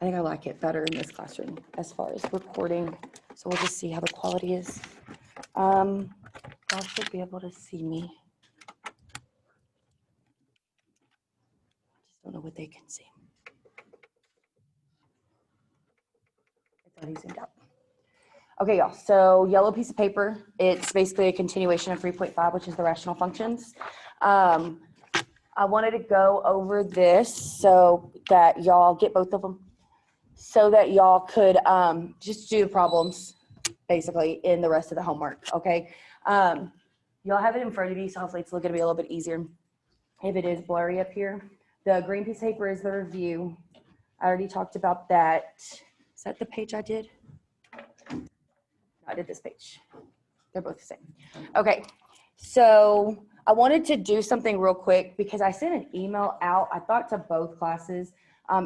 I think I like it better in this classroom as far as recording. So we'll just see how the quality is. Y'all should be able to see me. I just don't know what they can see. It's already zoomed out. Okay, y'all, so yellow piece of paper, it's basically a continuation of 3.5, which is the rational functions. I wanted to go over this so that y'all get both of them, so that y'all could just do the problems, basically, in the rest of the homework, okay? Y'all have it in front of you, so hopefully it's going to be a little bit easier. If it is blurry up here, the green piece of paper is the review. I already talked about that. Is that the page I did? I did this page. They're both the same. Okay, so I wanted to do something real quick because I sent an email out, I thought to both classes,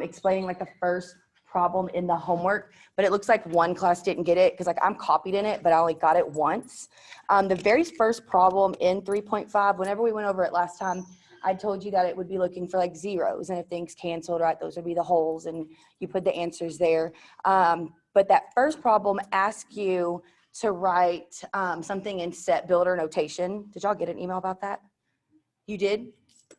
explaining like the first problem in the homework, but it looks like one class didn't get it because like I'm copied in it, but I only got it once. The very first problem in 3.5, whenever we went over it last time, I told you that it would be looking for like zeros, and if things canceled, right, those would be the holes, and you put the answers there. But that first problem asks you to write something in set builder notation. Did y'all get an email about that? You did?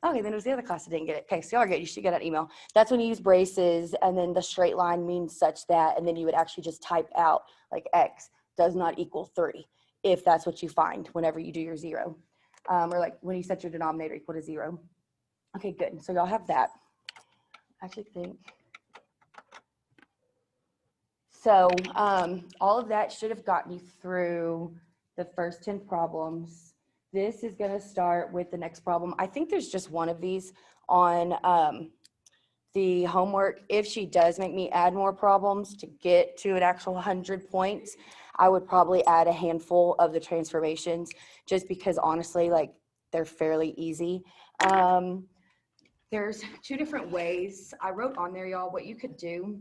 Okay, then it was the other class that didn't get it. Okay, so y'all are good. You should get an email. That's when you use braces, and then the straight line means such that, and then you would actually just type out like x does not equal 3 if that's what you find whenever you do your zero. Or like when you set your denominator equal to 0. Okay, good. So y'all have that. I actually think. So all of that should have gotten you through the first 10 problems. This is going to start with the next problem. I think there's just one of these on the homework. If she does make me add more problems to get to an actual 100 points, I would probably add a handful of the transformations just because honestly, like they're fairly easy. There's two different ways. I wrote on there, y'all, what you could do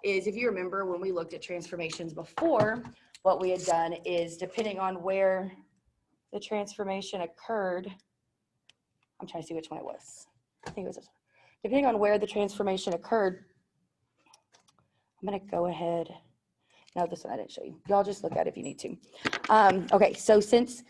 is, if you remember when we looked at transformations before, what we had done is depending on where the transformation occurred, I'm trying to see which one it was. I think it was this one. Depending on where the transformation occurred, I'm going to go ahead. No, this one I didn't show you. Y'all just look at it if you need to. Okay, so since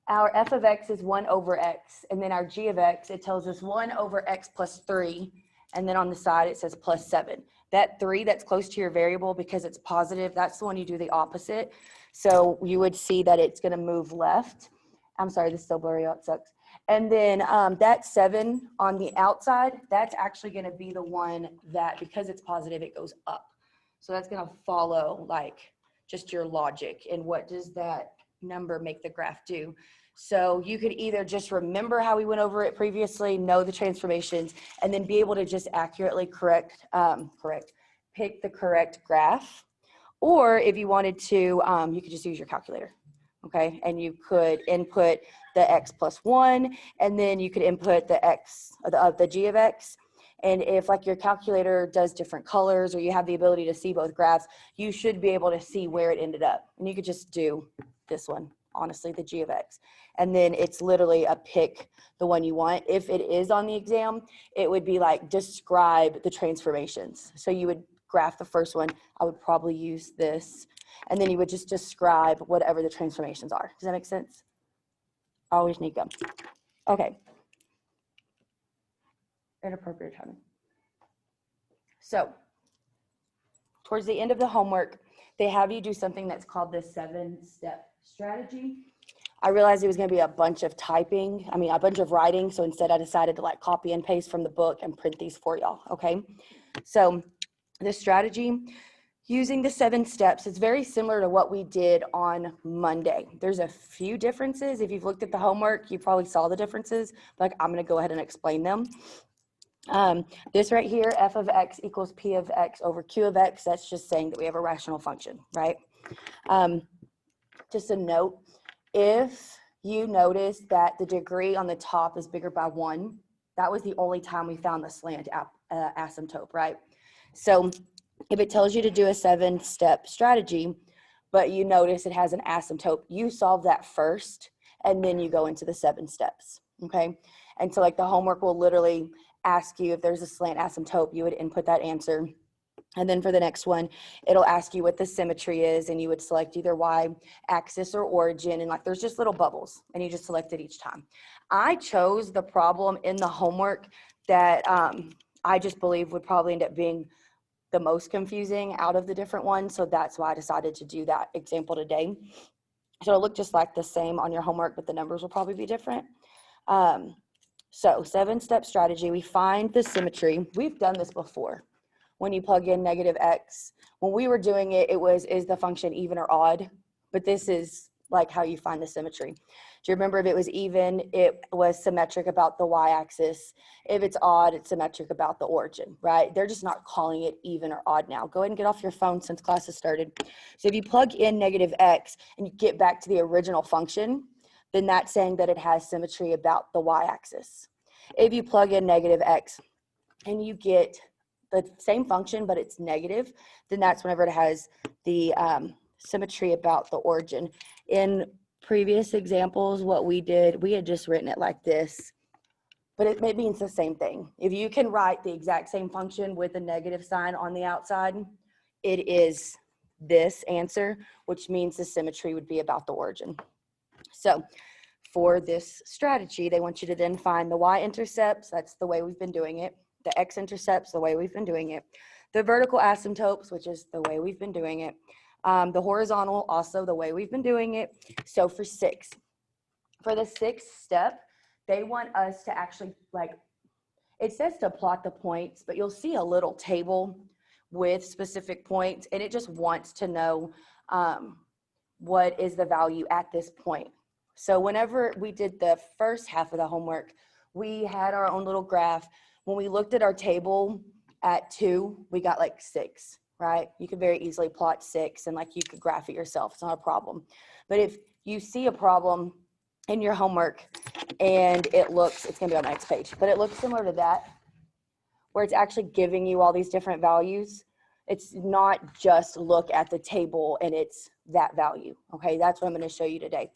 our f of x is 1 over x, and then our g of x, it tells us 1 over x plus 3, and then on the side it says plus 7. That 3 that's close to your variable, because it's positive, that's the one you do the opposite. So you would see that it's going to move left. I'm sorry, this is so blurry, it sucks. And then that 7 on the outside, that's actually going to be the one that, because it's positive, it goes up. So that's going to follow like just your logic. And what does that number make the graph do? So you could either just remember how we went over it previously, know the transformations, and then be able to just accurately pick the correct graph. Or if you wanted to, you could just use your calculator, okay? And you could input the x plus 1, and then you could input the x, the g of x. And if like your calculator does different colors, or you have the ability to see both graphs, you should be able to see where it ended up. And you could just do this one, honestly, the g of x. And then it's literally a pick the one you want. If it is on the exam, it would be like describe the transformations. So you would graph the first one. I would probably use this. And then you would just describe whatever the transformations are. Does that make sense? Always need gum. Okay. Inappropriate timing. So towards the end of the homework, they have you do something that's called the 7-step strategy. I realized it was going to be a bunch of typing, a bunch of writing. So instead I decided to like copy and paste from the book and print these for y'all. Okay. So the strategy using the 7 steps is very similar to what we did on Monday. There's a few differences. If you've looked at the homework, you probably saw the differences, but I'm going to go ahead and explain them. This right here, f of x equals p of x over q of x, that's just saying that we have a rational function, right? Just a note, if you notice that the degree on the top is bigger by 1, that was the only time we found the slant asymptote, right? So if it tells you to do a 7-step strategy, but you notice it has an asymptote, you solve that first, and then you go into the 7 steps, okay? And so like the homework will literally ask you if there's a slant asymptote, you would input that answer. And then for the next one, it'll ask you what the symmetry is, and you would select either y-axis or origin, and like there's just little bubbles, and you just select it each time. I chose the problem in the homework that I just believe would probably end up being the most confusing out of the different ones, so that's why I decided to do that example today. So it'll look just like the same on your homework, but the numbers will probably be different. So 7-step strategy, we find the symmetry. We've done this before. When you plug in negative x, when we were doing it, it was, is the function even or odd? But this is like how you find the symmetry. Do you remember if it was even, it was symmetric about the y-axis. If it's odd, it's symmetric about the origin, right? They're just not calling it even or odd now. Go ahead and get off your phone since class has started. So if you plug in negative x and you get back to the original function, then that's saying that it has symmetry about the y-axis. If you plug in negative x and you get the same function, but it's negative, then that's whenever it has the symmetry about the origin. In previous examples, what we did, we had just written it like this, but it means the same thing. If you can write the exact same function with a negative sign on the outside, it is this answer, which means the symmetry would be about the origin. So for this strategy, they want you to then find the y-intercepts, that's the way we've been doing it, the x-intercepts, the way we've been doing it, the vertical asymptotes, which is the way we've been doing it, the horizontal, also the way we've been doing it. So for the sixth step, they want us to actually, like, it says to plot the points, but you'll see a little table with specific points, and it just wants to know what is the value at this point. So whenever we did the first half of the homework, we had our own little graph. When we looked at our table at 2, we got like 6, right? You could very easily plot 6 and like you could graph it yourself. It's not a problem. But if you see a problem in your homework and it's gonna be on the next page, but it looks similar to that, where it's actually giving you all these different values. It's not just look at the table and it's that value, okay? That's what I'm gonna show you today.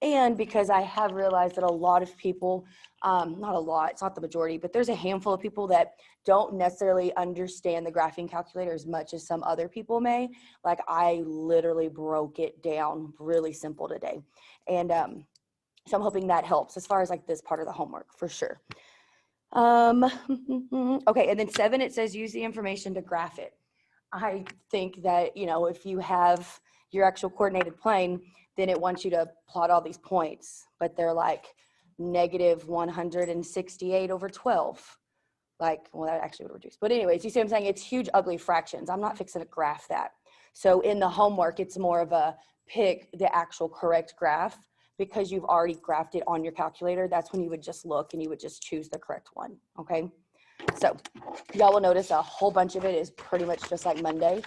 And because I have realized that a lot of people, not a lot, it's not the majority, but there's a handful of people that don't necessarily understand the graphing calculator as much as some other people may. Like I literally broke it down really simple today. And so I'm hoping that helps as far as like this part of the homework for sure. Okay, and then 7, it says use the information to graph it. I think that, you know, if you have your actual coordinated plane, then it wants you to plot all these points, but they're like negative 168 over 12. Like, well, that actually would reduce. But anyways, you see what I'm saying? It's huge, ugly fractions. I'm not fixing to graph that. So in the homework, it's more of a pick the actual correct graph because you've already graphed it on your calculator. That's when you would just look and you would just choose the correct one, okay? So y'all will notice a whole bunch of it is pretty much just like Monday.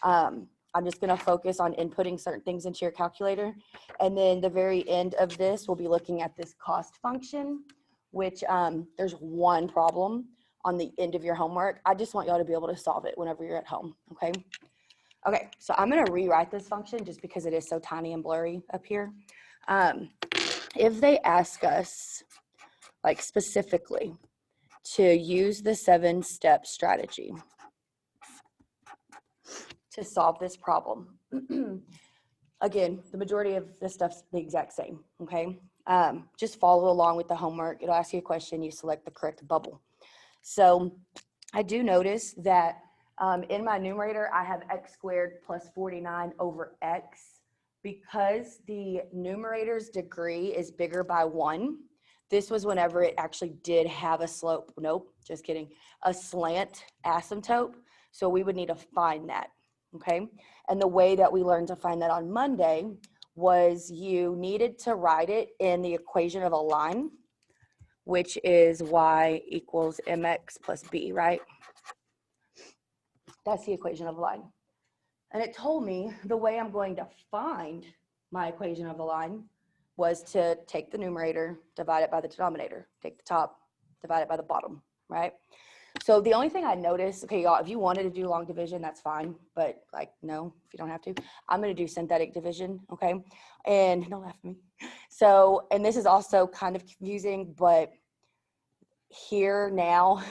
I'm just going to focus on inputting certain things into your calculator. And then the very end of this, we'll be looking at this cost function, which there's one problem on the end of your homework. I just want y'all to be able to solve it whenever you're at home, okay? Okay, so I'm going to rewrite this function just because it is so tiny and blurry up here. If they ask us, like specifically, to use the 7-step strategy to solve this problem. Again, the majority of the stuff's the exact same, okay? Just follow along with the homework. It'll ask you a question, you select the correct bubble. So I do notice that in my numerator, I have x squared plus 49 over x. Because the numerator's degree is bigger by 1, this was whenever it actually did have a slope. Nope, just kidding. A slant asymptote. So we would need to find that, okay? And the way that we learned to find that on Monday was you needed to write it in the equation of a line, which is y equals mx plus b, right? That's the equation of a line. And it told me the way I'm going to find my equation of the line was to take the numerator, divide it by the denominator, take the top, divide it by the bottom, right? So the only thing I noticed, okay, y'all, if you wanted to do long division, that's fine. But like, no, if you don't have to, I'm going to do synthetic division, okay? And don't laugh at me. So, and this is also kind of confusing, but here now,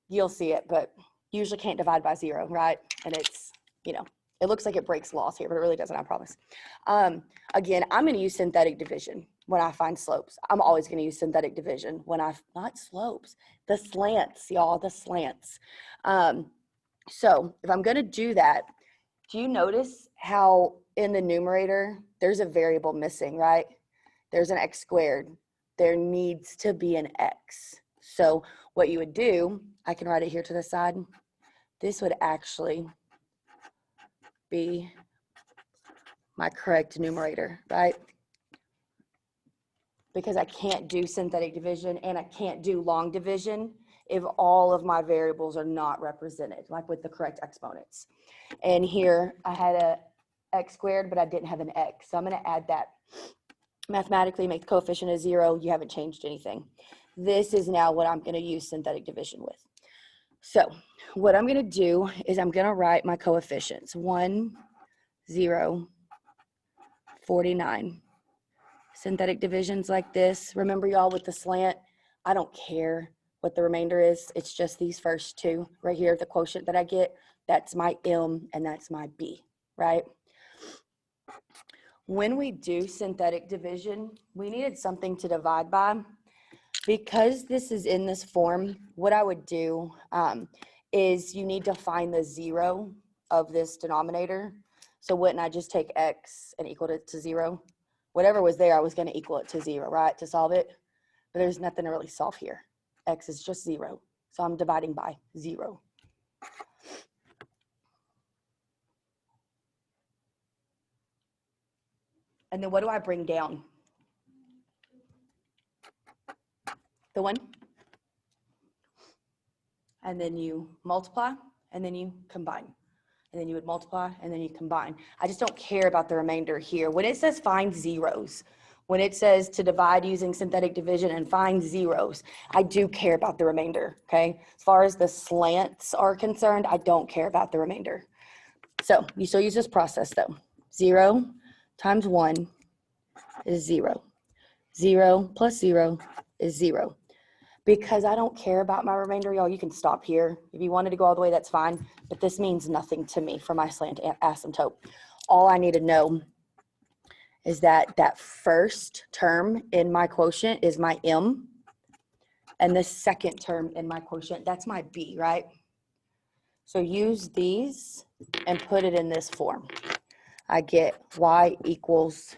you'll see it, but you usually can't divide by 0, right? And it's, you know, it looks like it breaks laws here, but it really doesn't, I promise. Again, I'm going to use synthetic division when I find slopes. I'm always going to use synthetic division when not slopes, the slants, y'all, the slants. So if I'm going to do that, do you notice how in the numerator, there's a variable missing, right? There's an x squared. There needs to be an x. So what you would do, I can write it here to the side. This would actually be my correct numerator, right? Because I can't do synthetic division and I can't do long division if all of my variables are not represented, like with the correct exponents. And here I had a x squared, but I didn't have an x. So I'm going to add that. Mathematically, make the coefficient a 0. You haven't changed anything. This is now what I'm going to use synthetic division with. So what I'm going to do is I'm going to write my coefficients. 1, 0, 49. Synthetic divisions like this. Remember, y'all, with the slant, I don't care what the remainder is. It's just these first two right here, the quotient that I get. That's my M and that's my B, right? When we do synthetic division, we needed something to divide by. Because this is in this form, what I would do is you need to find the 0 of this denominator. So wouldn't I just take x and equal it to 0? Whatever was there, I was going to equal it to 0, right, to solve it. But there's nothing to really solve here. X is just 0. So I'm dividing by 0. And then what do I bring down? The 1. And then you multiply, and then you combine. And then you would multiply, and then you combine. I just don't care about the remainder here. When it says find zeros, when it says to divide using synthetic division and find zeros, I do care about the remainder, okay? As far as the slants are concerned, I don't care about the remainder. So you still use this process though. 0 times 1 is 0. 0 plus 0 is 0. Because I don't care about my remainder, y'all, you can stop here. If you wanted to go all the way, that's fine. But this means nothing to me for my slant asymptote. All I need to know is that that first term in my quotient is my M. And the second term in my quotient, that's my B, right? So use these and put it in this form. I get y equals,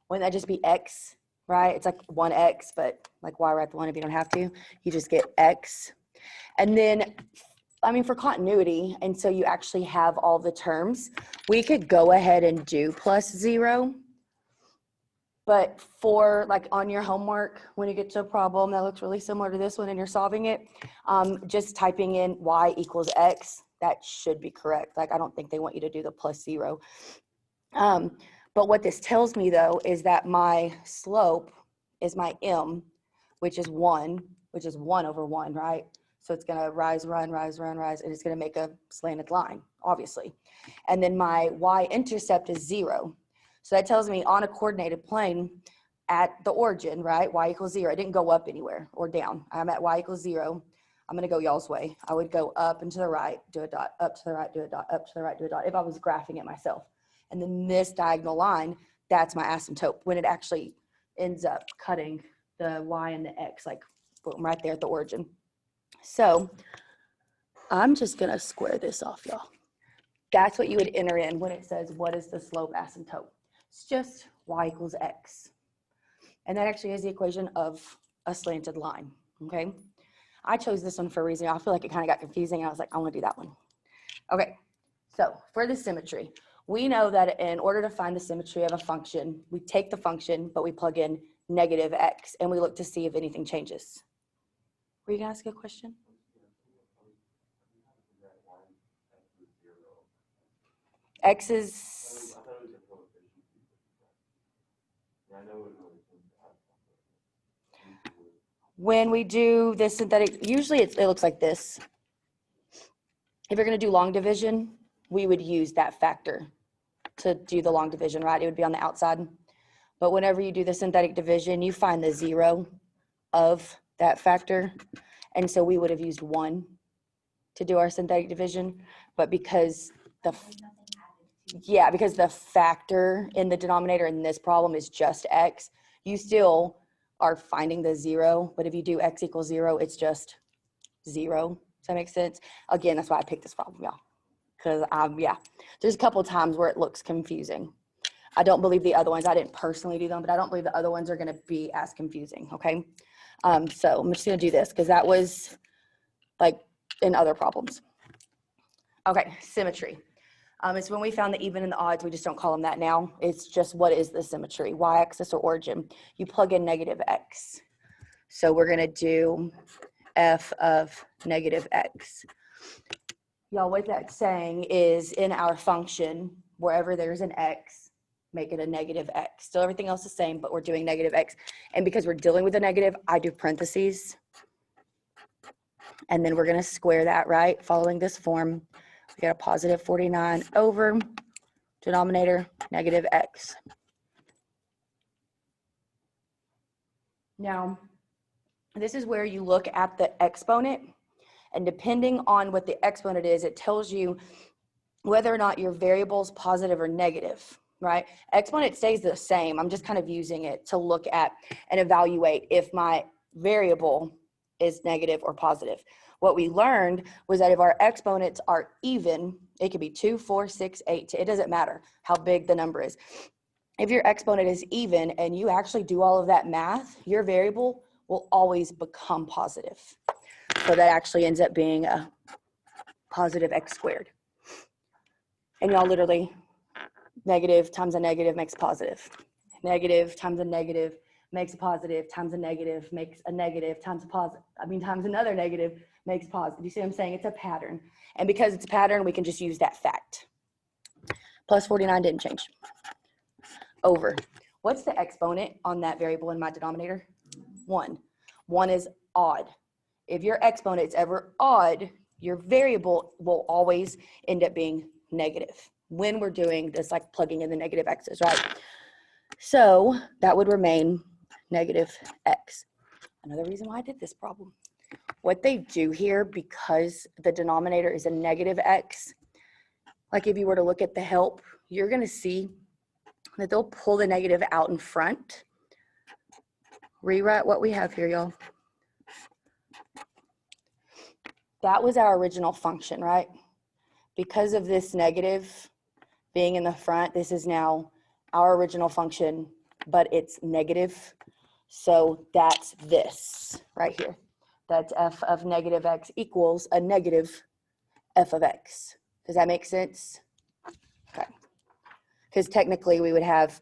wouldn't that just be x? Right? It's like 1x, but like why write the 1 if you don't have to? You just get x. And then, I mean, for continuity, and so you actually have all the terms, we could go ahead and do plus 0. But for like on your homework, when you get to a problem that looks really similar to this one and you're solving it, just typing in y equals x, that should be correct. Like, I don't think they want you to do the plus 0. But what this tells me, though, is that my slope is my M, which is 1 over 1, right? So it's going to rise, run, rise, run, rise, and it's going to make a slanted line, obviously. And then my y-intercept is 0. So that tells me on a coordinated plane at the origin, right, y equals 0. I didn't go up anywhere or down. I'm at y equals 0. I'm going to go y'all's way. I would go up and to the right, do a dot, up to the right, do a dot, up to the right, do a dot, if I was graphing it myself. And then this diagonal line, that's my asymptote when it actually ends up cutting the y and the x, like boom, right there at the origin. So I'm just going to square this off, y'all. That's what you would enter in when it says, what is the slope asymptote? It's just y equals x. And that actually is the equation of a slanted line, okay? I chose this one for a reason. I feel like it kind of got confusing. I was like, I want to do that one. Okay, so for the symmetry, we know that in order to find the symmetry of a function, we take the function, but we plug in negative x, and we look to see if anything changes. Were you going to ask a question? X is... When we do this synthetic, usually it looks like this. If you're going to do long division, we would use that factor to do the long division, right? It would be on the outside. But whenever you do the synthetic division, you find the 0 of that factor. And so we would have used 1. to do our synthetic division, but because because the factor in the denominator in this problem is just x, you still are finding the 0, but if you do x equals 0, it's just 0. Does that make sense? Again, that's why I picked this problem, y'all. Because, there's a couple times where it looks confusing. I don't believe the other ones, I didn't personally do them, but I don't believe the other ones are going to be as confusing, okay? So I'm just going to do this because that was like in other problems. Okay, symmetry. It's when we found the even and the odds, we just don't call them that now. It's just what is the symmetry, y-axis or origin. You plug in negative x. So we're going to do f of negative x. Y'all, what that's saying is in our function, wherever there's an x, make it a negative x. Still everything else the same, but we're doing negative x. And because we're dealing with a negative, I do parentheses. And then we're going to square that, right? Following this form, we got a positive 49 over denominator negative x. Now, this is where you look at the exponent, and depending on what the exponent is, it tells you whether or not your variable is positive or negative, right? Exponent stays the same. I'm just kind of using it to look at and evaluate if my variable is negative or positive. What we learned was that if our exponents are even, it could be 2, 4, 6, 8, it doesn't matter how big the number is. If your exponent is even and you actually do all of that math, your variable will always become positive. So that actually ends up being a positive x squared. And y'all literally, negative times a negative makes a positive. Negative times a negative makes a positive, times a negative makes a negative, times another negative makes positive. You see what I'm saying? It's a pattern. And because it's a pattern, we can just use that fact. Plus 49 didn't change. Over. What's the exponent on that variable in my denominator? 1. 1 is odd. If your exponent is ever odd, your variable will always end up being negative when we're doing this, like plugging in the negative x's, right? So that would remain negative x. Another reason why I did this problem. What they do here, because the denominator is a negative x, like if you were to look at the help, you're going to see that they'll pull the negative out in front. Rewrite what we have here, y'all. That was our original function, right? Because of this negative being in the front, this is now our original function, but it's negative. So that's this right here. That's f of negative x equals a negative f of x. Does that make sense? Okay. Because technically we would have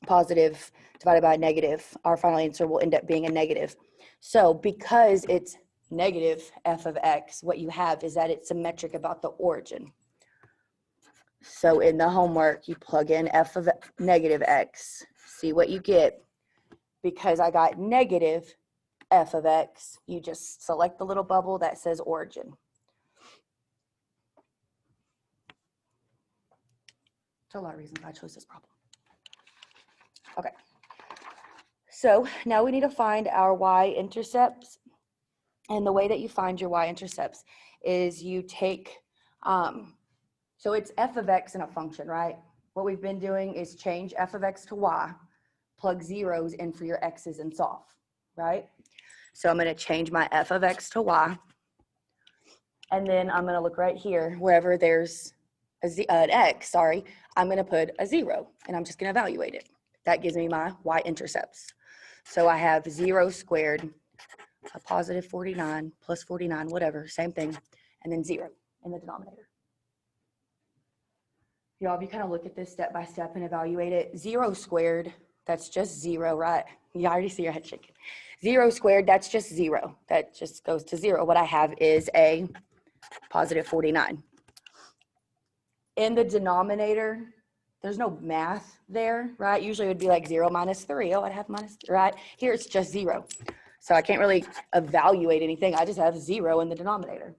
positive divided by negative. Our final answer will end up being a negative. So because it's negative f of x, what you have is that it's symmetric about the origin. So in the homework, you plug in f of negative x, see what you get. Because I got negative f of x, you just select the little bubble that says origin. There's a lot of reasons I chose this problem. Okay. So now we need to find our y-intercepts. And the way that you find your y-intercepts is you take, so it's f of x in a function, right? What we've been doing is change f of x to y, plug zeros in for your x's and solve, right? So I'm going to change my f of x to y. And then I'm going to look right here, wherever there's an x, I'm going to put a 0, and I'm just going to evaluate it. That gives me my y-intercepts. So I have 0 squared, a positive 49, plus 49, whatever, same thing, and then 0 in the denominator. Y'all, if you kind of look at this step by step and evaluate it, 0 squared, that's just 0, right? You already see your head shaking. 0 squared, that's just 0. That just goes to 0. What I have is a positive 49. In the denominator, there's no math there, right? Usually it would be like 0 minus 3. Oh, I'd have minus 3, right? Here it's just 0. So I can't really evaluate anything. I just have 0 in the denominator.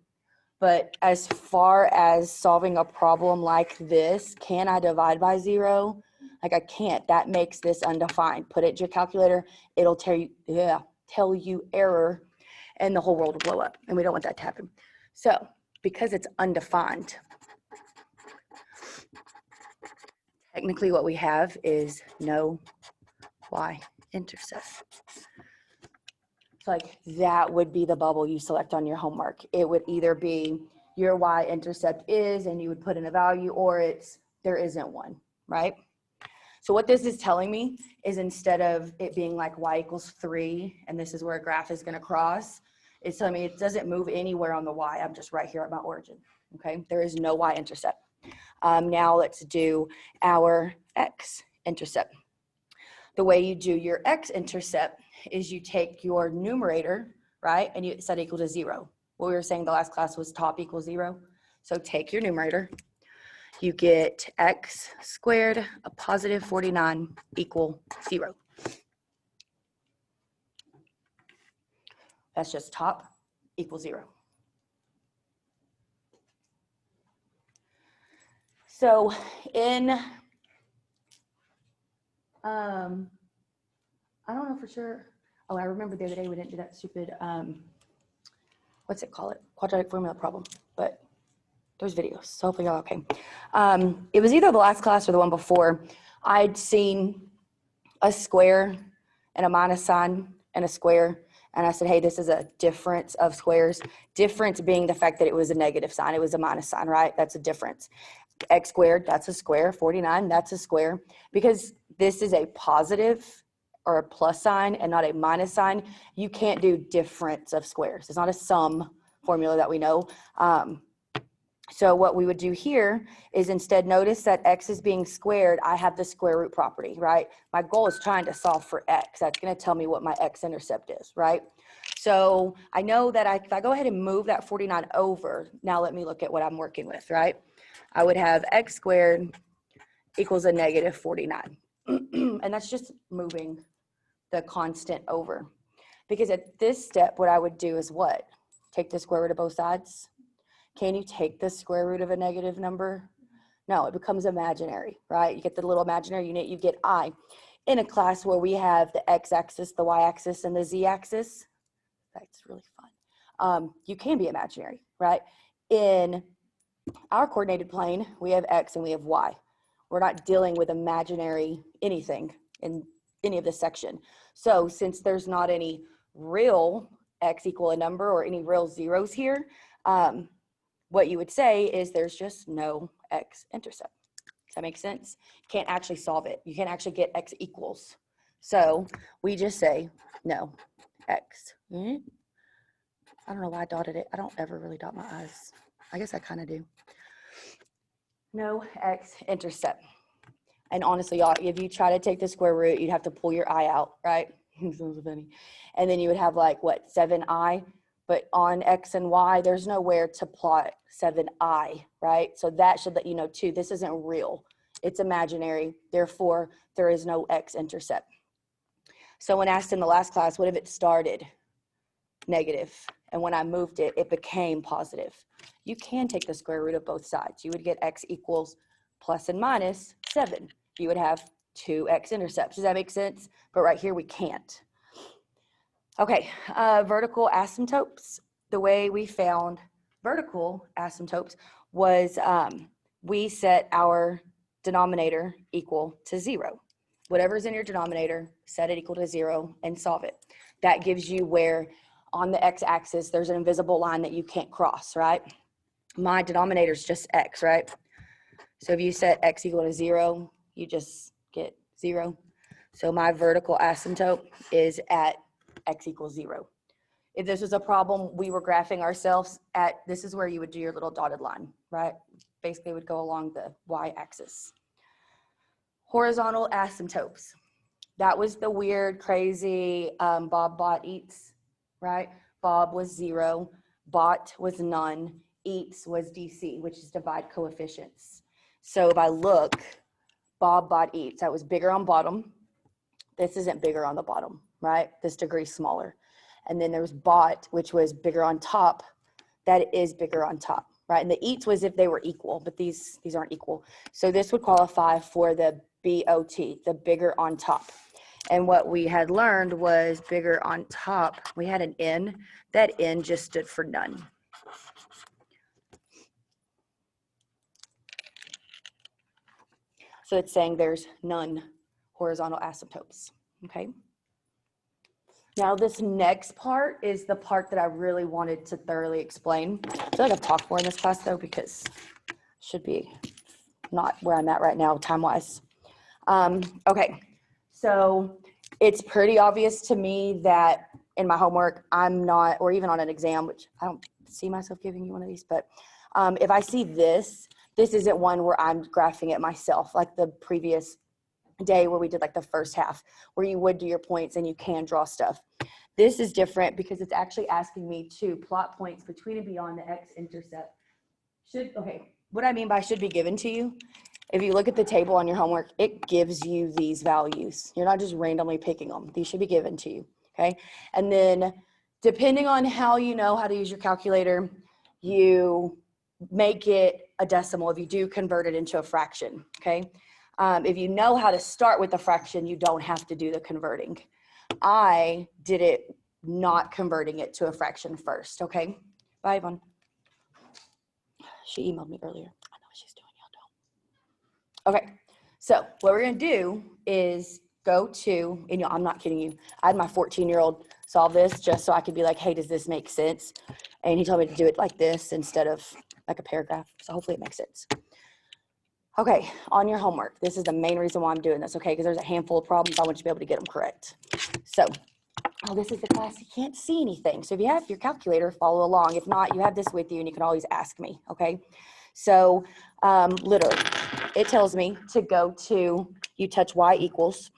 But as far as solving a problem like this, can I divide by 0? Like I can't. That makes this undefined. Put it in your calculator. It'll tell you error, and the whole world will blow up. And we don't want that to happen. So because it's undefined, technically what we have is no y-intercept. So like that would be the bubble you select on your homework. It would either be your y-intercept is, and you would put in a value, or it's there isn't one, right? So what this is telling me is instead of it being like y equals 3, and this is where a graph is going to cross, it's telling me it doesn't move anywhere on the y. I'm just right here at my origin, okay? There is no y-intercept. Now let's do our x-intercept. The way you do your x-intercept is you take your numerator, right, and you set equal to 0. What we were saying the last class was top equals 0. So take your numerator. You get x squared, a positive 49 equal 0. That's just top equals 0. So in, I don't know for sure. Oh, I remember the other day we didn't do that stupid, what's it called? Quadratic formula problem, but there's videos, so hopefully y'all okay. It was either the last class or the one before. I'd seen a square and a minus sign and a square, and I said, hey, this is a difference of squares. Difference being the fact that it was a negative sign. It was a minus sign, right? That's a difference. X squared, that's a square. 49, that's a square. Because this is a positive or a plus sign and not a minus sign, you can't do difference of squares. It's not a sum formula that we know. So what we would do here is instead notice that x is being squared. I have the square root property, right? My goal is trying to solve for x. That's going to tell me what my x-intercept is, right? So I know that if I go ahead and move that 49 over, now let me look at what I'm working with, right? I would have x squared equals a negative 49. And that's just moving the constant over. Because at this step, what I would do is what? Take the square root of both sides. Can you take the square root of a negative number? No, it becomes imaginary, right? You get the little imaginary unit, you get I. In a class where we have the x-axis, the y-axis, and the z-axis, that's really fun. You can be imaginary, right? In our coordinated plane, we have x and we have y. We're not dealing with imaginary anything in any of this section. So since there's not any real x equal a number or any real zeros here, what you would say is there's just no x-intercept. Does that make sense? You can't actually solve it. You can't actually get x equals. So we just say no x. I don't know why I dotted it. I don't ever really dot my I's. I guess I kind of do. No x-intercept. And honestly, y'all, if you try to take the square root, you'd have to pull your I out, right? Sounds funny. And then you would have like, what, 7i? But on x and y, there's nowhere to plot 7i, right? So that should let you know too, this isn't real. It's imaginary. Therefore, there is no x-intercept. So when asked in the last class, what if it started negative? And when I moved it, it became positive. You can take the square root of both sides. You would get x equals plus and minus 7. You would have two x-intercepts. Does that make sense? But right here, we can't. Okay, vertical asymptotes. The way we found vertical asymptotes was we set our denominator equal to 0. Whatever's in your denominator, set it equal to 0 and solve it. That gives you where on the x-axis, there's an invisible line that you can't cross, right? My denominator is just x, right? So if you set x equal to 0, you just get 0. So my vertical asymptote is at x equals 0. If this was a problem, we were graphing ourselves at, this is where you would do your little dotted line, right? Basically it would go along the y-axis. Horizontal asymptotes. That was the weird, crazy Bob bought eats, right? Bob was 0, bought was none, eats was DC, which is divide coefficients. So if I look, Bob bought eats, that was bigger on bottom. This isn't bigger on the bottom, right? This degree is smaller. And then there's bought, which was bigger on top. That is bigger on top, right? And the eats was if they were equal, but these aren't equal. So this would qualify for the BOT, the bigger on top. And what we had learned was bigger on top. We had an N. That N just stood for none. So it's saying there's none horizontal asymptotes, okay? Now this next part is the part that I really wanted to thoroughly explain. I feel like I've talked more in this class though, because it should be not where I'm at right now time-wise. Okay, so it's pretty obvious to me that in my homework, I'm not, or even on an exam, which I don't see myself giving you one of these, but if I see this isn't one where I'm graphing it myself, like the previous day where we did like the first half, where you would do your points and you can draw stuff. This is different because it's actually asking me to plot points between and beyond the x-intercept. What I mean by should be given to you, if you look at the table on your homework, it gives you these values. You're not just randomly picking them. These should be given to you, okay? And then depending on how you know how to use your calculator, you make it a decimal if you do convert it into a fraction, okay? If you know how to start with a fraction, you don't have to do the converting. I did it not converting it to a fraction first, okay? Bye, Yvonne. She emailed me earlier. I know what she's doing, y'all don't. Okay, so what we're gonna do is go to, and I'm not kidding you, I had my 14-year-old solve this just so I could be like, hey, does this make sense? And he told me to do it like this instead of like a paragraph, so hopefully it makes sense. Okay, on your homework, this is the main reason why I'm doing this, okay? Because there's a handful of problems, I want you to be able to get them correct. So, this is the class, you can't see anything. So if you have your calculator, follow along. If not, you have this with you and you can always ask me, okay? So, literally, it tells me to go to, you touch y equals,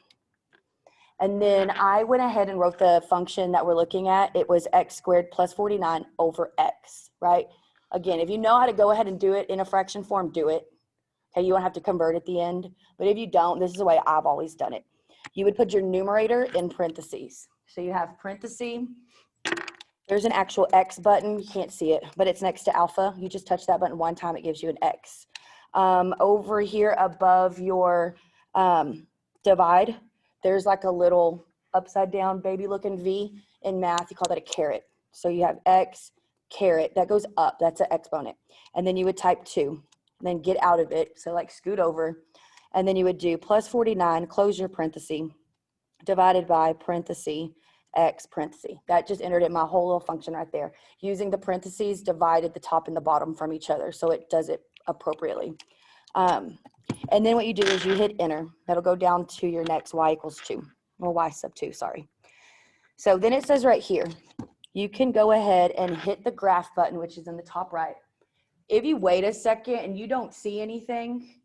and then I went ahead and wrote the function that we're looking at. It was x squared plus 49 over x, right? Again, if you know how to go ahead and do it in a fraction form, do it. Okay, you won't have to convert at the end. But if you don't, this is the way I've always done it. You would put your numerator in parentheses. So you have parentheses. There's an actual X button. You can't see it, but it's next to alpha. You just touch that button one time, it gives you an X. Over here above your divide, there's like a little upside down baby looking V. In math, you call that a caret. So you have X, caret, that goes up, that's an exponent. And then you would type 2, and then get out of it. So like scoot over, and then you would do plus 49, close your parenthesis, divided by parenthesis, x parenthesis. That just entered in my whole little function right there. Using the parentheses, divided the top and the bottom from each other, so it does it appropriately. And then what you do is you hit enter. That'll go down to your next y equals 2, or y sub 2, sorry. So then it says right here, you can go ahead and hit the graph button, which is in the top right. If you wait a second and you don't see anything,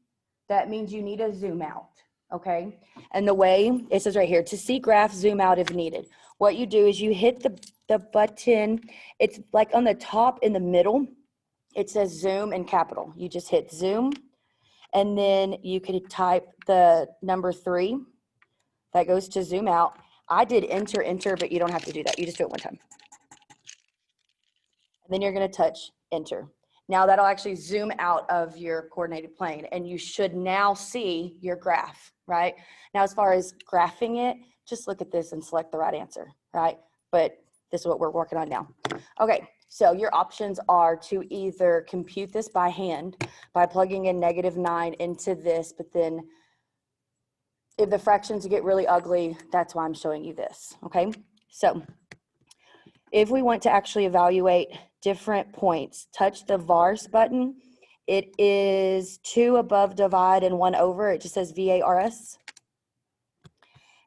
that means you need to zoom out, okay? And the way, it says right here, to see graph, zoom out if needed. What you do is you hit the button, it's like on the top in the middle, it says zoom in capital. You just hit zoom, and then you could type the number 3. That goes to zoom out. I did enter, but you don't have to do that. You just do it one time. And then you're gonna touch enter. Now that'll actually zoom out of your coordinated plane, and you should now see your graph, right? Now, as far as graphing it, just look at this and select the right answer, right? But this is what we're working on now. Okay, so your options are to either compute this by hand by plugging in -9 into this, but then if the fractions get really ugly, that's why I'm showing you this, okay? So if we want to actually evaluate different points, touch the VARS button. It is 2 above divide and 1 over. It just says VARS.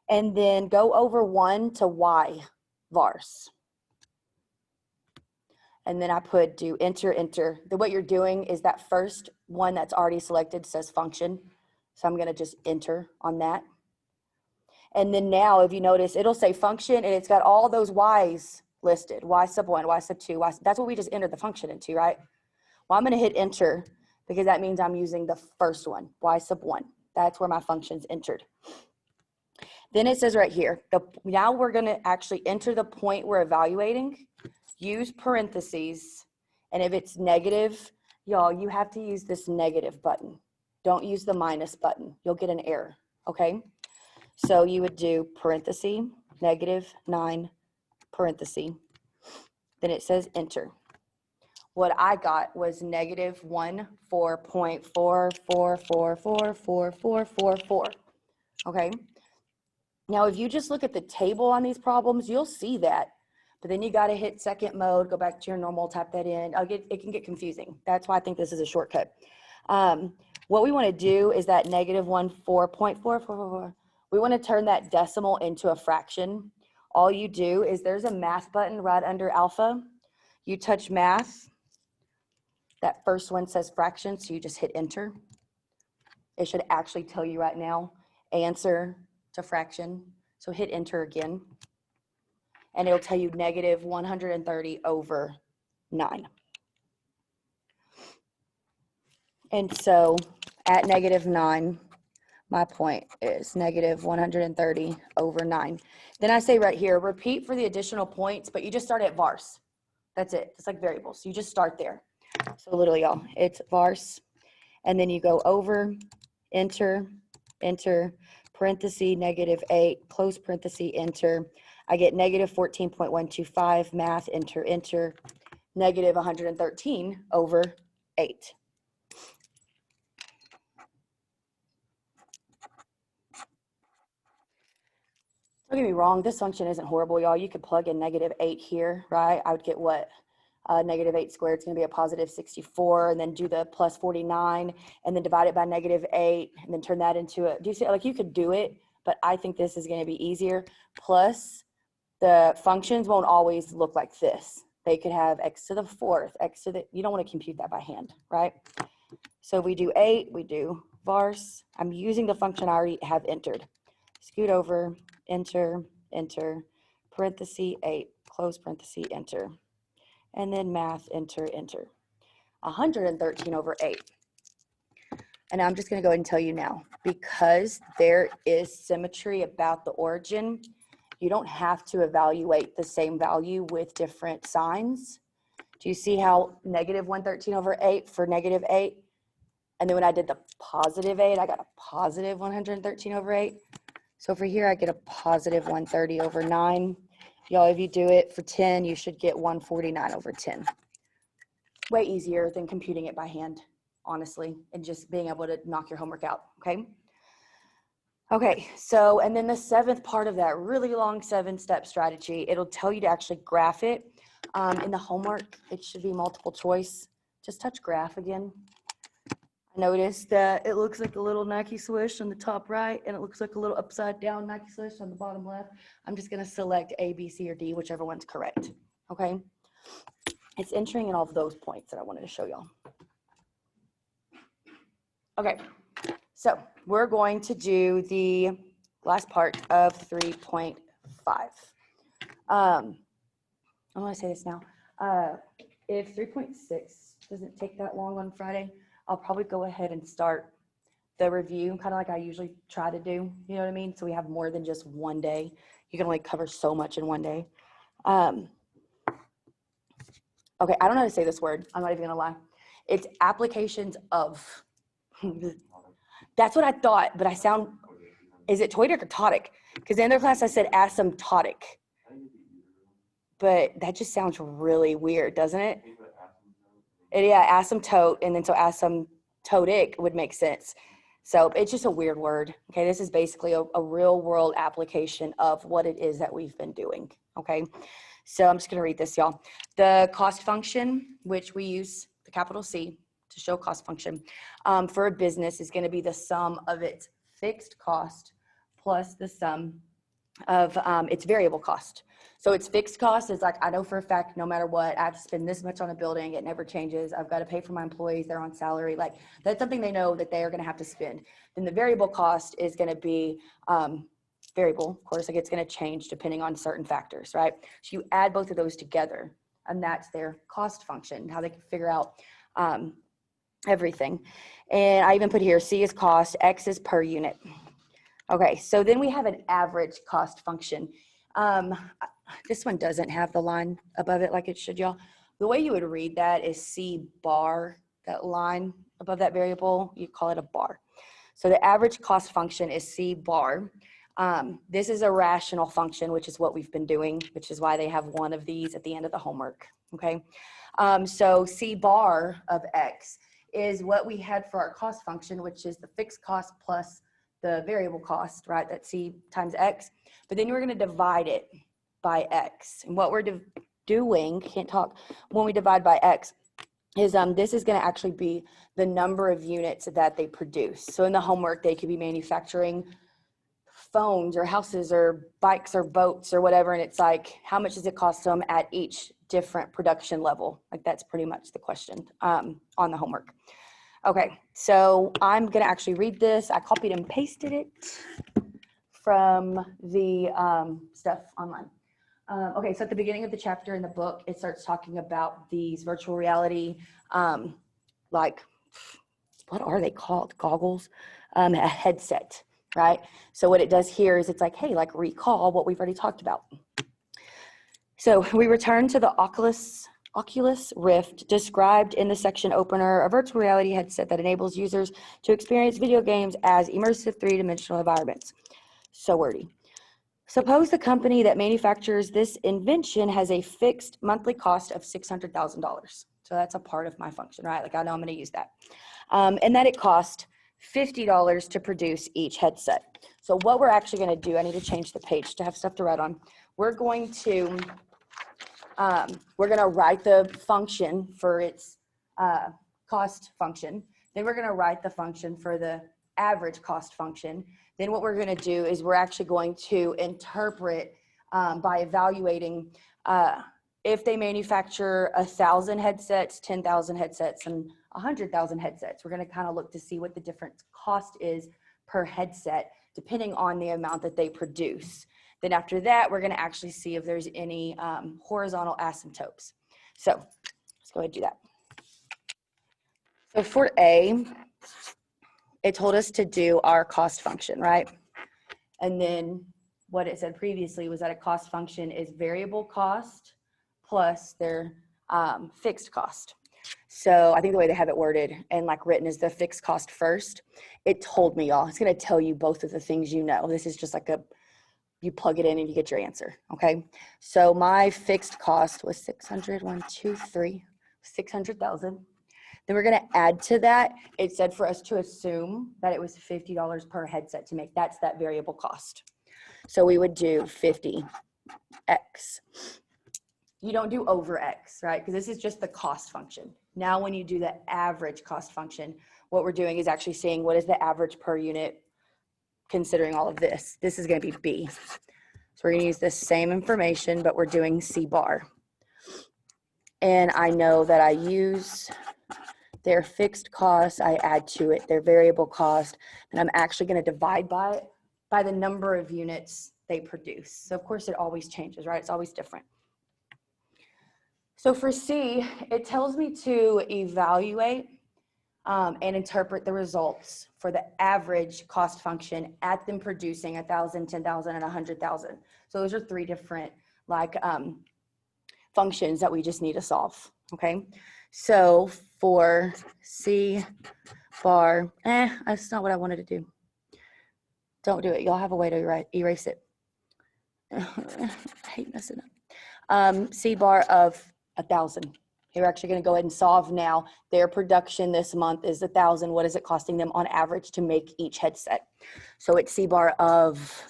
And then go over 1 to Y VARS. And then I put do enter. What you're doing is that first one that's already selected says function. So I'm going to just enter on that. And then now if you notice, it'll say function, and it's got all those Y's listed, y sub 1, y sub 2, that's what we just entered the function into, right? Well, I'm going to hit enter because that means I'm using the first one, y sub 1. That's where my function's entered. Then it says right here, now we're going to actually enter the point we're evaluating, use parentheses, and if it's negative, y'all, you have to use this negative button. Don't use the minus button. You'll get an error, okay? So you would do parenthesis, -9, parenthesis, then it says enter. What I got was negative 14.44444444. Okay. Now, if you just look at the table on these problems, you'll see that. But then you got to hit second mode, go back to your normal, type that in. It can get confusing. That's why I think this is a shortcut. What we want to do is that negative 14.444. We want to turn that decimal into a fraction. All you do is there's a math button right under alpha. You touch math. That first one says fraction, so you just hit enter. It should actually tell you right now, answer to fraction. So hit enter again. And it'll tell you negative 130 over 9. And so at negative 9, my point is negative 130 over 9. Then I say right here, repeat for the additional points, but you just start at vars. That's it. It's like variables. You just start there. So literally, y'all, it's vars. And then you go over, enter, enter, parenthesis, negative 8, close parenthesis, enter. I get negative 14.125, math, enter, enter, negative 113 over 8. Don't get me wrong, this function isn't horrible, y'all. You could plug in negative 8 here, right? I would get what? Negative 8 squared is going to be a positive 64, and then do the plus 49, and then divide it by negative 8, and then turn that into a, do you see, like you could do it, but I think this is going to be easier. Plus, the functions won't always look like this. They could have x to the 4th, x to the, you don't want to compute that by hand, right? So we do 8, we do vars. I'm using the function I already have entered. Scoot over, enter, enter, parenthesis 8, close parenthesis, enter. And then math, enter, enter. 113 over 8. And I'm just going to go ahead and tell you now, because there is symmetry about the origin, you don't have to evaluate the same value with different signs. Do you see how negative 113 over 8 for negative 8? And then when I did the positive 8, I got a positive 113 over 8. So for here, I get a positive 130 over 9. Y'all, if you do it for 10, you should get 149 over 10. Way easier than computing it by hand, honestly, and just being able to knock your homework out, okay? Okay, so, and then the 7th part of that really long 7-step strategy, it'll tell you to actually graph it. In the homework, it should be multiple choice. Just touch graph again. I noticed that it looks like a little Nike swoosh on the top right, and it looks like a little upside down Nike swoosh on the bottom left. I'm just gonna select A, B, C, or D, whichever one's correct, okay? It's entering in all of those points that I wanted to show y'all. Okay, so we're going to do the last part of 3.5. I want to say this now. If 3.6 doesn't take that long on Friday, I'll probably go ahead and start the review, kind of like I usually try to do, you know what I mean? So we have more than just one day. You can only cover so much in one day. Okay, I don't know how to say this word. I'm not even gonna lie. It's applications of. That's what I thought, but I sound, is it toidic or todic? Because in their class I said asymptotic. But that just sounds really weird, doesn't it? Yeah, asymptote, and then so asymptotic would make sense. So it's just a weird word. Okay, this is basically a real world application of what it is that we've been doing. Okay, so I'm just gonna read this, y'all. The cost function, which we use the capital C to show cost function, for a business is gonna be the sum of its fixed cost plus the sum of its variable cost. So its fixed cost is like, I know for a fact, no matter what, I have to spend this much on a building. It never changes. I've got to pay for my employees. They're on salary. Like that's something they know that they are going to have to spend. Then the variable cost is going to be variable. Of course, like it's going to change depending on certain factors, right? So you add both of those together and that's their cost function, how they can figure out everything. And I even put here, C is cost, X is per unit. Okay, so then we have an average cost function. This one doesn't have the line above it like it should, y'all. The way you would read that is C bar, that line above that variable, you call it a bar. So the average cost function is C bar. This is a rational function, which is what we've been doing, which is why they have one of these at the end of the homework, okay? So C bar of X is what we had for our cost function, which is the fixed cost plus the variable cost, right? That's C times X. But then we're going to divide it by X. And what we're doing, can't talk, when we divide by X is this is going to actually be the number of units that they produce. So in the homework, they could be manufacturing phones or houses or bikes or boats or whatever. And it's like, how much does it cost them at each different production level? Like that's pretty much the question on the homework. Okay, so I'm going to actually read this. I copied and pasted it from the stuff online. Okay, so at the beginning of the chapter in the book, it starts talking about these virtual reality, like, what are they called? Goggles? A headset, right? So what it does here is it's like, hey, like recall what we've already talked about. So we return to the Oculus Rift, described in the section opener, a virtual reality headset that enables users to experience video games as immersive three-dimensional environments. So wordy. Suppose the company that manufactures this invention has a fixed monthly cost of $600,000. So that's a part of my function, right? Like I know I'm going to use that. And that it cost $50 to produce each headset. So what we're actually going to do, I need to change the page to have stuff to write on. We're going to write the function for its cost function. Then we're going to write the function for the average cost function. Then what we're going to do is we're actually going to interpret by evaluating if they manufacture 1,000 headsets, 10,000 headsets, and 100,000 headsets. We're going to kind of look to see what the different cost is per headset, depending on the amount that they produce. Then after that, we're going to actually see if there's any horizontal asymptotes. So let's go ahead and do that. So for A, it told us to do our cost function, right? And then what it said previously was that a cost function is variable cost plus their fixed cost. So I think the way they have it worded and like written is the fixed cost first. It told me, y'all, it's going to tell you both of the things you know. This is just like you plug it in and you get your answer, okay? So my fixed cost was 600,000. Then we're going to add to that. It said for us to assume that it was $50 per headset to make. That's that variable cost. So we would do 50x. You don't do over x, right? Because this is just the cost function. Now when you do the average cost function, what we're doing is actually seeing what is the average per unit considering all of this. This is going to be B. So we're going to use the same information, but we're doing C bar. And I know that I use their fixed cost, I add to it their variable cost, and I'm actually going to divide by the number of units they produce. So of course it always changes, right? It's always different. So for C, it tells me to evaluate and interpret the results for the average cost function at them producing 1,000, 10,000, and 100,000. So those are three different like functions that we just need to solve, okay? So for C bar, that's not what I wanted to do. Don't do it. Y'all have a way to erase it. I hate messing up. C bar of 1,000. We're actually going to go ahead and solve now. Their production this month is 1,000. What is it costing them on average to make each headset? So it's C bar of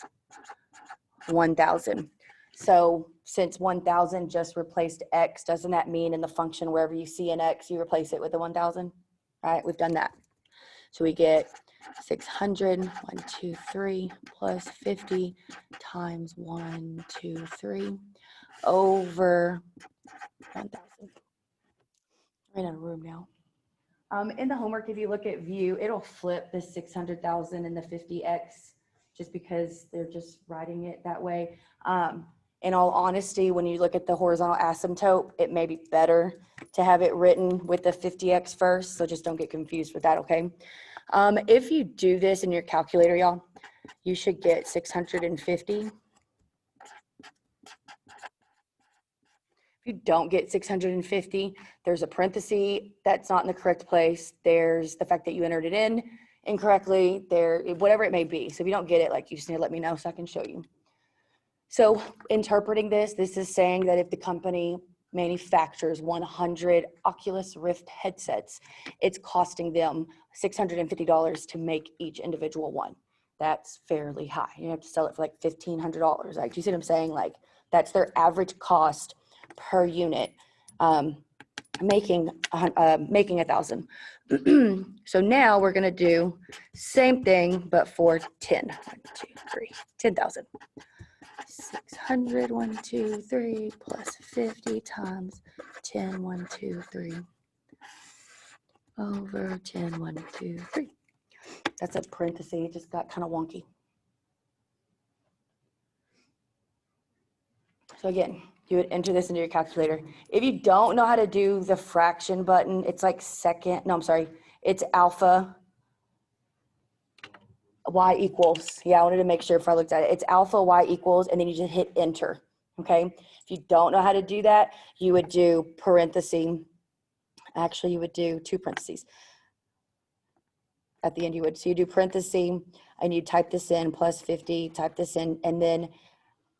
1,000. So since 1,000 just replaced X, doesn't that mean in the function wherever you see an X, you replace it with the 1,000? All right, we've done that. So we get 600, 1, 2, 3, plus 50 times 1, 2, 3 over 1,000. I'm in a room now. In the homework, if you look at view, it'll flip the 600,000 and the 50x just because they're just writing it that way. In all honesty, when you look at the horizontal asymptote, it may be better to have it written with the 50x first, so just don't get confused with that, okay? If you do this in your calculator, y'all, you should get 650. If you don't get 650, there's a parenthesis that's not in the correct place. There's the fact that you entered it in incorrectly, whatever it may be. So if you don't get it, like, you just need to let me know so I can show you. So interpreting this is saying that if the company manufactures 100 Oculus Rift headsets, it's costing them $650 to make each individual one. That's fairly high. You have to sell it for like $1,500. Like, do you see what I'm saying? Like, that's their average cost per unit, making 1,000. So now we're gonna do same thing, but for 10. 1, 2, 3, 10,000. 600, 1, 2, 3, plus 50 times 10, 1, 2, 3, over 10, 1, 2, 3. That's a parenthesis. It just got kind of wonky. So again, you would enter this into your calculator. If you don't know how to do the fraction button, it's like it's alpha y equals. Yeah, I wanted to make sure if I looked at it. It's alpha y equals, and then you just hit enter, okay? If you don't know how to do that, you would do parenthesis. Actually, you would do 2 parentheses. At the end, you would. So you do parenthesis, and you type this in, plus 50, type this in, and then,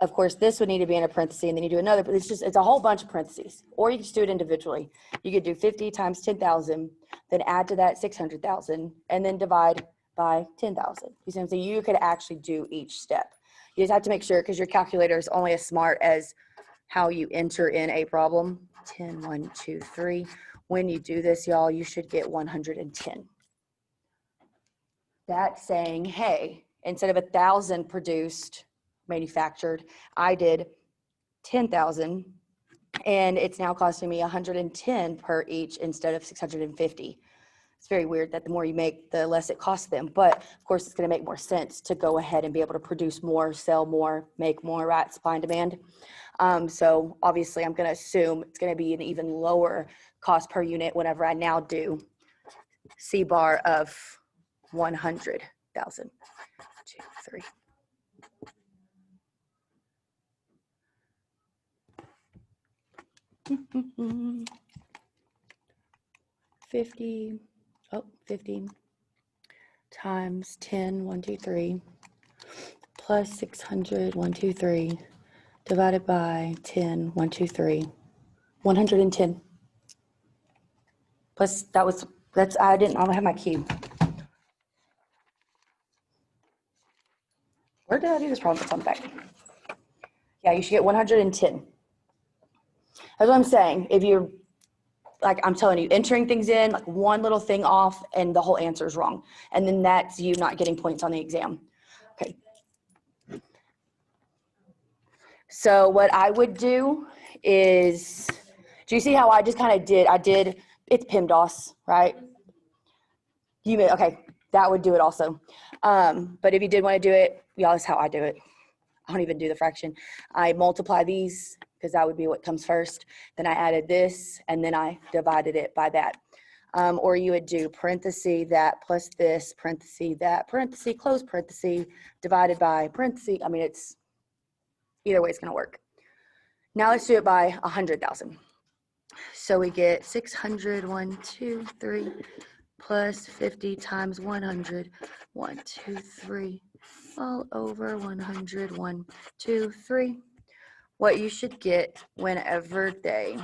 of course, this would need to be in a parenthesis, and then you do another, but it's a whole bunch of parentheses. Or you just do it individually. You could do 50 times 10,000, then add to that 600,000, and then divide by 10,000. You see what I'm saying? You could actually do each step. You just have to make sure, because your calculator is only as smart as how you enter in a problem. 10, 1, 2, 3. When you do this, y'all, you should get 110. That's saying, hey, instead of 1,000 produced, manufactured, I did 10,000, and it's now costing me 110 per each instead of 650. It's very weird that the more you make, the less it costs them. But of course, it's going to make more sense to go ahead and be able to produce more, sell more, make more, right? Supply and demand. So obviously, I'm going to assume it's going to be an even lower cost per unit whenever I now do C bar of 100,000. 2, 3. 50 times 10, 1, 2, 3, plus 600, 1, 2, 3, divided by 10, 1, 2, 3, 110. Plus I don't have my cube. Where did I do this problem? It's on the back. Yeah, you should get 110. That's what I'm saying. If you're, like I'm telling you, entering things in, like one little thing off and the whole answer is wrong. And then that's you not getting points on the exam. Okay. So what I would do is, do you see how I just kind of did, it's PEMDAS, right? Okay, that would do it also. But if you did want to do it, y'all, this is how I do it. I don't even do the fraction. I multiply these, because that would be what comes first. Then I added this, and then I divided it by that. Or you would do parenthesis that plus this, parenthesis that, parenthesis, close parenthesis, divided by parenthesis. I mean, it's either way it's going to work. Now let's do it by 100,000. So we get 600, 1, 2, 3, plus 50 times 100, 1, 2, 3, all over 100, 1, 2, 3. What you should get whenever they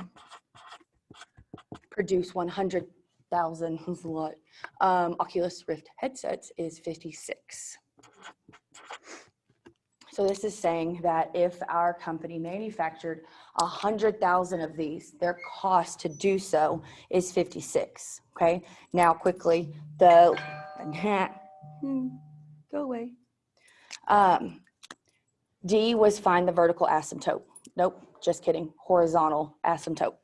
produce 100,000, that's a lot, Oculus Rift headsets is 56. So this is saying that if our company manufactured 100,000 of these, their cost to do so is 56. Okay. Now quickly, go away. D was find the vertical asymptote. Nope, just kidding. Horizontal asymptote.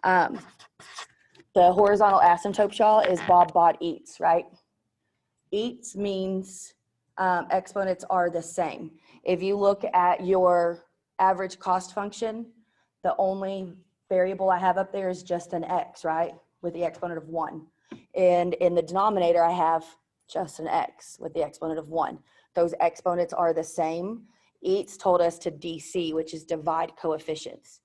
The horizontal asymptote, y'all, is Bob bought eats, right? Eats means exponents are the same. If you look at your average cost function, the only variable I have up there is just an x, right? With the exponent of 1. And in the denominator, I have just an x with the exponent of 1. Those exponents are the same. Eats told us to DC, which is divide coefficients.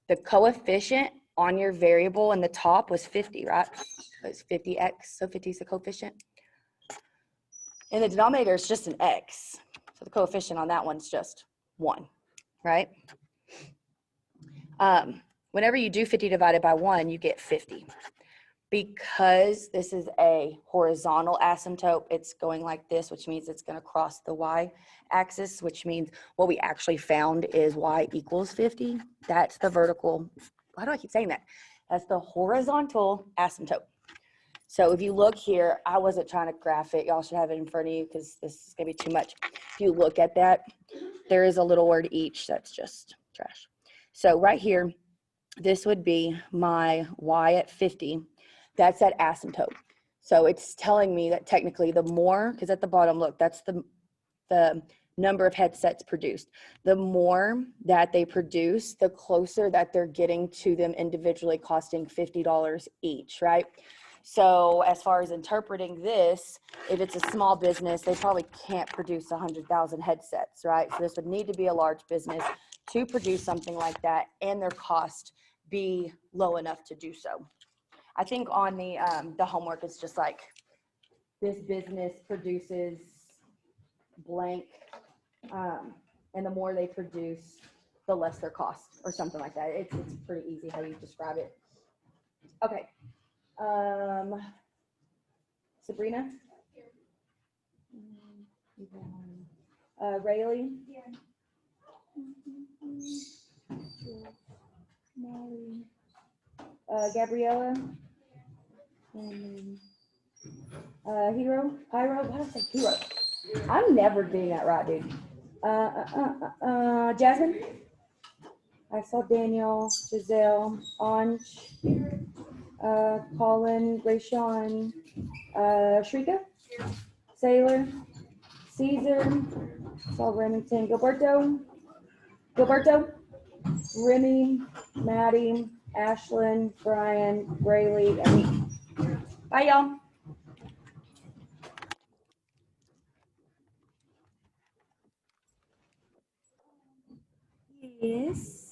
The coefficient on your variable in the top was 50, right? It's 50x, so 50 is the coefficient. In the denominator, it's just an x. So the coefficient on that one's just 1, right? whenever you do 50 divided by 1, you get 50. Because this is a horizontal asymptote, it's going like this, which means it's going to cross the y-axis, which means what we actually found is y equals 50. That's the vertical. Why do I keep saying that? That's the horizontal asymptote. So if you look here, I wasn't trying to graph it. Y'all should have it in front of you because this is going to be too much. If you look at that, there is a little word each that's just trash. So right here, this would be my y at 50. That's that asymptote. So it's telling me that technically the more, because at the bottom, look, that's the number of headsets produced. The more that they produce, the closer that they're getting to them individually costing $50 each, right? So as far as interpreting this, if it's a small business, they probably can't produce 100,000 headsets, right? So this would need to be a large business to produce something like that and their cost be low enough to do so. I think on the homework, it's just like this business produces blank, and the more they produce, the less their cost or something like that. It's pretty easy how you describe it. Okay. Sabrina? Rayleigh? Molly? Gabriella? Hero? Pyro? Why did I say Hero? I'm never doing that right, dude. Jasmine? I saw Daniel, Giselle, Anj, Colin, Grayshawn, Shrika, Sailor, Caesar, saw Remington, Gilberto, Remy, Maddie, Ashlyn, Brian, Rayleigh, and me. Bye, y'all. Yes.